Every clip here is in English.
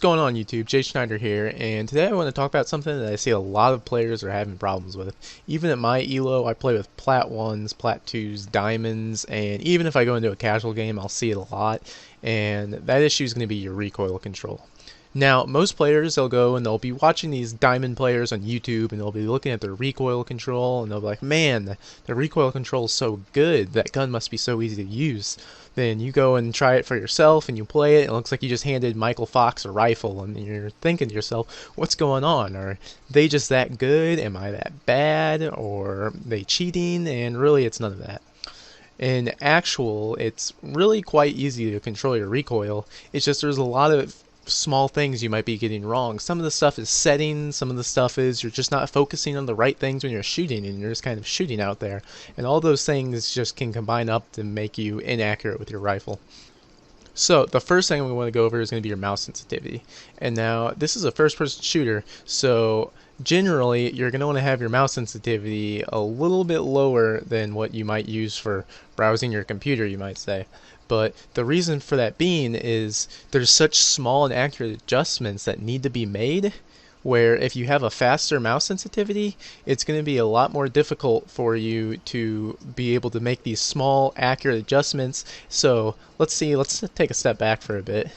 going on YouTube? Jay Schneider here, and today I want to talk about something that I see a lot of players are having problems with. Even at my elo, I play with Plat 1s, Plat 2s, Diamonds, and even if I go into a casual game, I'll see it a lot, and that issue is going to be your recoil control. Now, most players, they'll go and they'll be watching these diamond players on YouTube and they'll be looking at their recoil control and they'll be like, man, the recoil control is so good, that gun must be so easy to use. Then you go and try it for yourself and you play it and it looks like you just handed Michael Fox a rifle and you're thinking to yourself, what's going on? Are they just that good? Am I that bad? Or are they cheating? And really, it's none of that. In actual, it's really quite easy to control your recoil. It's just there's a lot of small things you might be getting wrong. Some of the stuff is settings, some of the stuff is you're just not focusing on the right things when you're shooting and you're just kind of shooting out there. And all those things just can combine up to make you inaccurate with your rifle. So the first thing we want to go over is going to be your mouse sensitivity. And now this is a first person shooter, so generally you're going to want to have your mouse sensitivity a little bit lower than what you might use for browsing your computer, you might say. But the reason for that being is there's such small and accurate adjustments that need to be made, where if you have a faster mouse sensitivity, it's going to be a lot more difficult for you to be able to make these small, accurate adjustments. So let's take a step back for a bit.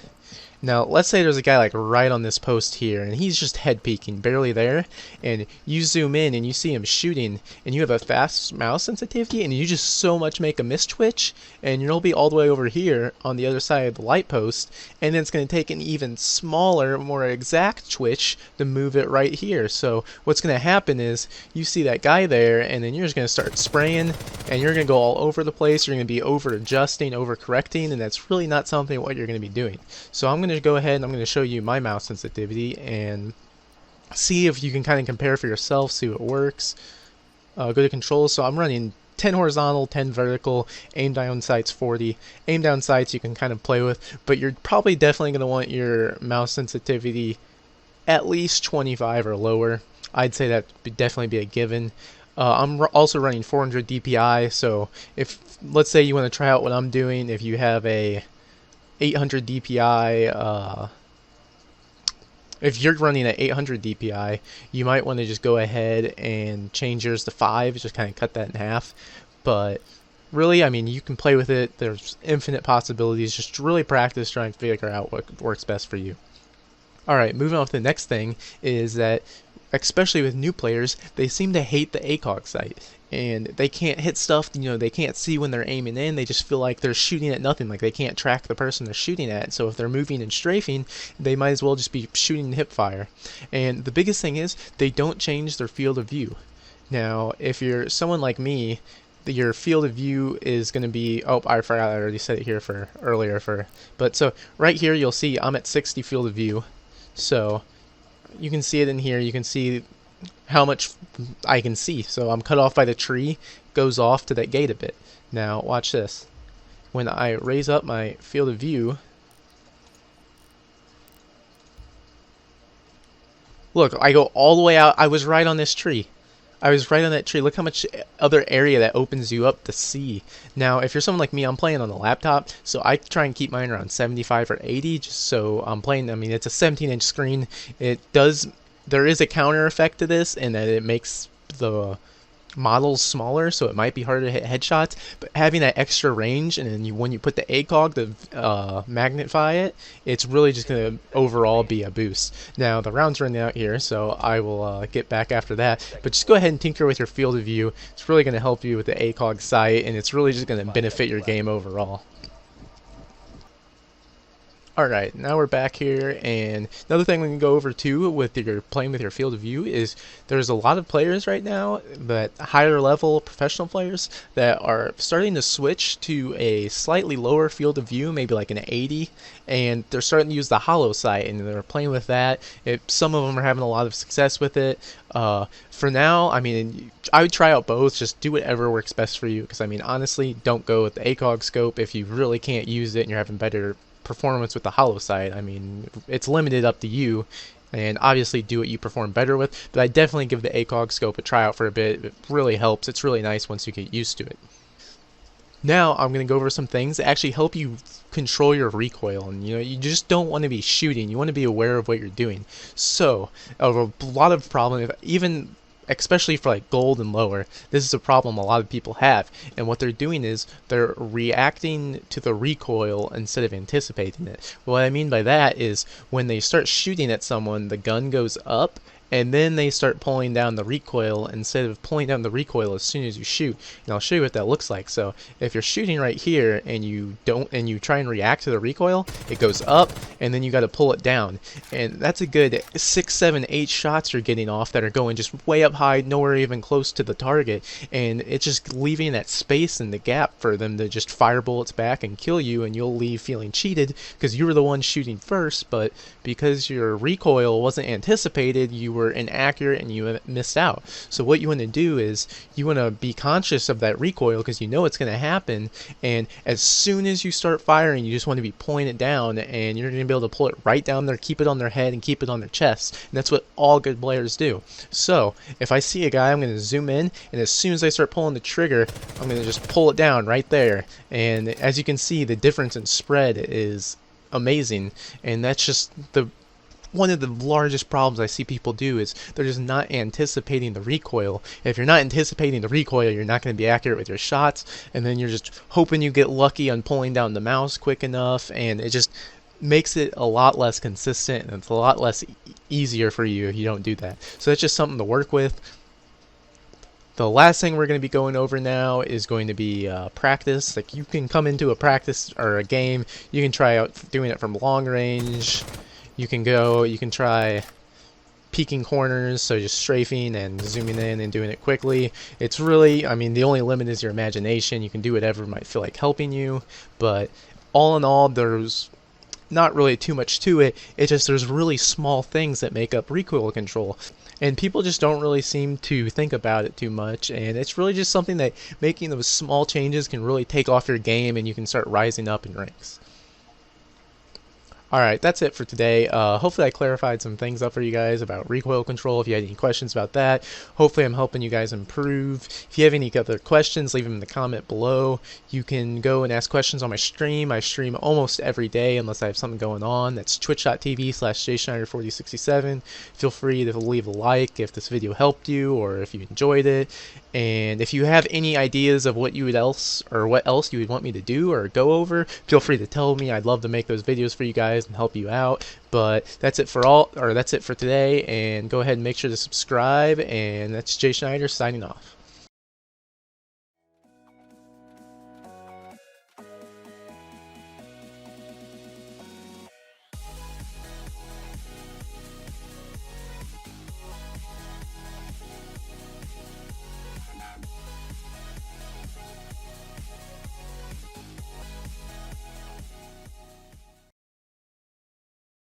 Now, let's say there's a guy like right on this post here, and he's just head peeking, barely there, and you zoom in and you see him shooting, and you have a fast mouse sensitivity, and you just so much make a miss twitch, and you'll be all the way over here on the other side of the light post, and then it's going to take an even smaller, more exact twitch to move it right here. So what's going to happen is you see that guy there, and then you're just going to start spraying, and you're going to go all over the place. You're going to be over adjusting, over correcting, and that's really not something what you're going to be doing. So I'm going to go ahead and I'm going to show you my mouse sensitivity and see if you can kind of compare for yourself, see what works. Go to controls. So I'm running 10 horizontal, 10 vertical, aim down sights 40. Aim down sights you can kind of play with, but you're probably definitely going to want your mouse sensitivity at least 25 or lower. I'd say that would definitely be a given. I'm also running 400 DPI, so if let's say you want to try out what I'm doing, if you have a 800 DPI, if you're running at 800 DPI, you might want to just go ahead and change yours to 5, just kind of cut that in half. But really, I mean, you can play with it. There's infinite possibilities. Just really practice trying to figure out what works best for you. Alright, moving on to the next thing is that, especially with new players, they seem to hate the ACOG sight. And they can't hit stuff, they can't see when they're aiming in. They just feel like they're shooting at nothing, like they can't track the person they're shooting at. So if they're moving and strafing, they might as well just be shooting hip fire. And the biggest thing is, they don't change their field of view. Now, if you're someone like me, your field of view is going to be, oh, I forgot, I already said it here but so right here you'll see I'm at 60 field of view. So you can see it in here, you can see how much I can see. So I'm cut off by the tree, goes off to that gate a bit. Now watch this. When I raise up my field of view, look, I go all the way out. I was right on this tree. I was right on that tree. Look how much other area that opens you up to see. Now, if you're someone like me, I'm playing on the laptop, so I try and keep mine around 75 or 80, just so I'm playing, I mean, it's a 17-inch screen. There is a counter effect to this, in that it makes the models smaller, so it might be harder to hit headshots, but having that extra range, and then when you put the ACOG to magnify it, it's really just going to overall be a boost. Now the round's running out here, so I will get back after that, but just go ahead and tinker with your field of view. It's really going to help you with the ACOG sight, and it's really just going to benefit your game overall. Alright, now we're back here, and another thing we can go over too with your playing with your field of view is there's a lot of players right now, that higher level professional players, that are starting to switch to a slightly lower field of view, maybe like an 80, and they're starting to use the hollow sight, and they're playing with that. Some of them are having a lot of success with it. For now, I mean, I would try out both, just do whatever works best for you, because I mean, honestly, don't go with the ACOG scope if you really can't use it and you're having better performance with the hollow sight. I mean, it's limited up to you, and obviously do what you perform better with, but I definitely give the ACOG scope a try out for a bit. It really helps. It's really nice once you get used to it. Now I'm going to go over some things that actually help you control your recoil, and you just don't want to be shooting, you want to be aware of what you're doing. So a lot of problem, even especially for like gold and lower, this is a problem a lot of people have, and what they're doing is they're reacting to the recoil instead of anticipating it. What I mean by that is when they start shooting at someone, the gun goes up and then they start pulling down the recoil instead of pulling down the recoil as soon as you shoot. And I'll show you what that looks like. So if you're shooting right here and you try and react to the recoil, it goes up and then you got to pull it down. And that's a good 6, 7, 8 shots you're getting off that are going just way up high, nowhere even close to the target, and it's just leaving that space in the gap for them to just fire bullets back and kill you, and you'll leave feeling cheated because you were the one shooting first, but because your recoil wasn't anticipated, you were inaccurate and you missed out. So what you want to do is you want to be conscious of that recoil because you know it's going to happen, and as soon as you start firing, you just want to be pulling it down, and you're going to be able to pull it right down there, keep it on their head and keep it on their chest. And that's what all good players do. So if I see a guy, I'm going to zoom in, and as soon as I start pulling the trigger, I'm going to just pull it down right there. And as you can see, the difference in spread is amazing, and that's just one of the largest problems I see people do is they're just not anticipating the recoil. If you're not anticipating the recoil, you're not going to be accurate with your shots, and then you're just hoping you get lucky on pulling down the mouse quick enough, and it just makes it a lot less consistent, and it's a lot less easier for you if you don't do that. So that's just something to work with. The last thing we're going to be going over now is going to be practice. Like, you can come into a practice or a game, you can try out doing it from long range. You can try peeking corners, so just strafing and zooming in and doing it quickly. It's really, I mean, the only limit is your imagination. You can do whatever might feel like helping you, but all in all, there's not really too much to it. It's just there's really small things that make up recoil control, and people just don't really seem to think about it too much, and it's really just something that making those small changes can really take off your game, and you can start rising up in ranks. Alright, that's it for today. Hopefully I clarified some things up for you guys about recoil control. If you had any questions about that, hopefully I'm helping you guys improve. If you have any other questions, leave them in the comment below. You can go and ask questions on my stream. I stream almost every day unless I have something going on. That's twitch.tv/jschneider4067. Feel free to leave a like if this video helped you or if you enjoyed it. And if you have any ideas of what else you would want me to do or go over, feel free to tell me. I'd love to make those videos for you guys and help you out. But that's it for today, and go ahead and make sure to subscribe, and that's Jay Schneider signing off.